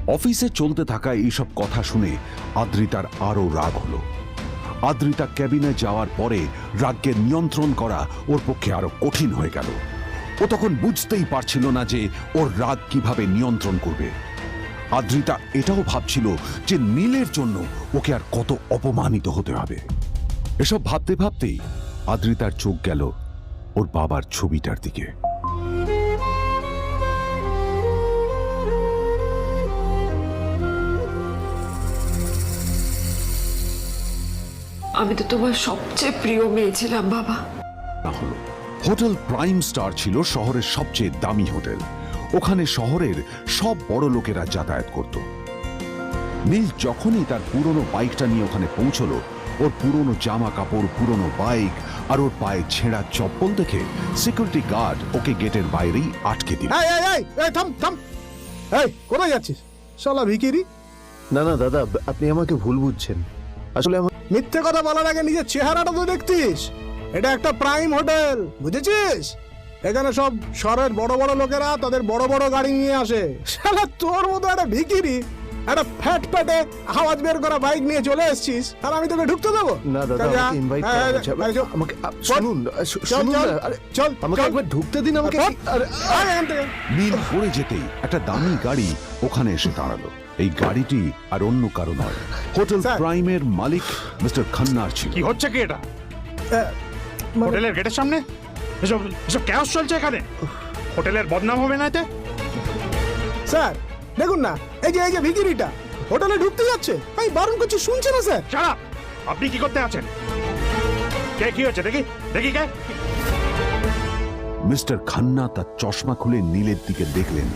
অফিসে চলতে থাকা এইসব কথা শুনে আদ্রিতার আরো রাগ হলো। আদ্রিতা ক্যাবিনে যাওয়ার পরে রাগকে নিয়ন্ত্রণ করা ওর পক্ষে আরো কঠিন হয়ে গেল। ও তখন বুঝতেই পারছিল না যে ওর রাগ কিভাবে নিয়ন্ত্রণ করবে। আদ্রিতা এটাও ভাবছিল যে নীলের জন্য ওকে আর কত অপমানিত হতে হবে। এসব ভাবতে ভাবতেই আদ্রিতার চোখ গেল ওর বাবার ছবিটার দিকে। আমি তো তোমার সবচেয়ে প্রিয় মেয়ে ছিলাম বাবা। হোটেল প্রাইম স্টার ছিল শহরের সবচেয়ে দামি হোটেল। ওখানে শহরের সব বড় লোকেরা যাতায়াত করত। নীল যখনই তার পুরনো বাইকটা নিয়ে ওখানে পৌঁছলো, ওর পুরনো জামা কাপড়, পুরনো বাইক আর ওর পায়ে ছেঁড়া চপ্পল দেখে সিকিউরিটি গার্ড ওকে গেটের বাইরেই আটকে দিল। কোথায় যাচ্ছিস শালা ভিখিরি? না না দাদা, আপনি আমাকে ভুল বুঝছেন। আসলে মিথ্যে কথা বলার আগে নিজের চেহারাটা তো দেখতিস। এটা একটা প্রাইম হোটেল, বুঝেছিস? এখানে সব শহরের বড় বড় লোকেরা তাদের বড় বড় গাড়ি নিয়ে আসে। শালা তোর মতো একটা ভিখিরি একটা ফ্যাট প্যাটে আওয়াজ বের করা বাইক নিয়ে চলে এসেছিস, আর আমি তোকে ঢুকতে দেবো না দাদা? আমাকে ইনভাইট করা হয়েছে। আমাকে শুনুন শুনুন, চল আমাকে একবার ঢুকতে দিন আমাকে। নীল পড়ে যেতেই একটা দামি গাড়ি ওখানে এসে দাঁড়ালো। এই গাড়িটি আর অন্য কারো নয়, হোটেল প্রাইমের মালিক মিস্টার খান্নার ছিল। কি হচ্ছে কি এটা? হোটেলের গেটের সামনে এসব এসব ক্যাশ চলছে এখানে। হোটেলের বদনাম হবে না এতে? স্যার দেখুন না, এই যে ভিখিরিটা হোটেলে ঢুকতে যাচ্ছে, আমি বারণ করছি, শুনছে না স্যার? Shut up! আপনি কি করতে আছেন? কে কি হচ্ছে দেখি দেখি কে? মিস্টার খান্না তার চশমা খুলে নীলের দিকে দেখলেন,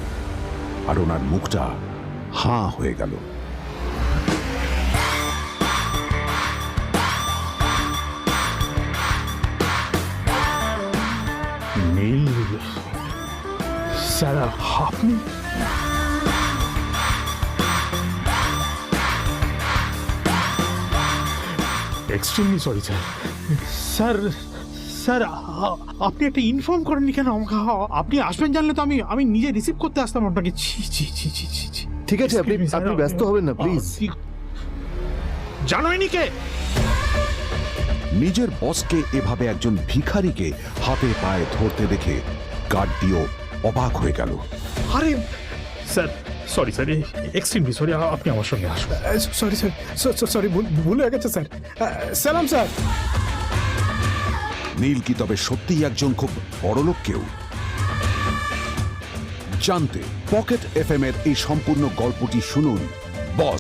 আর ওনার মুখটা হাঁ হয়ে গেল। নীল স্যার, আপনি? Extremely sorry sir. Sir sir, আপনি একটা ইনফর্ম করেননি কেন আমাকে? আপনি আসবেন জানলে তো আমি নিজে রিসিভ করতে আসতাম আপনাকে। ছি ছি ছি ছি ছি ছি। ঠিক আছে, আপনি ব্যস্ত হবেন না প্লিজ। জানোইনি কে? নিজের বসকে এভাবে একজন ভিখারিকে হাতে পায়ে ধরতে দেখে গার্ডটিও অবাক হয়ে গেল। আরে sir, sorry sir, extremely sorry. আপনি আমার সঙ্গে আসুন। সরি স্যার, সরি, ভুল হয়ে গেছে স্যার। সালাম স্যার। নীল কি তবে সত্যিই একজন খুব বড়লোক কেউ? জানতে পকেট এফএম এর এই সম্পূর্ণ গল্পটি শুনুন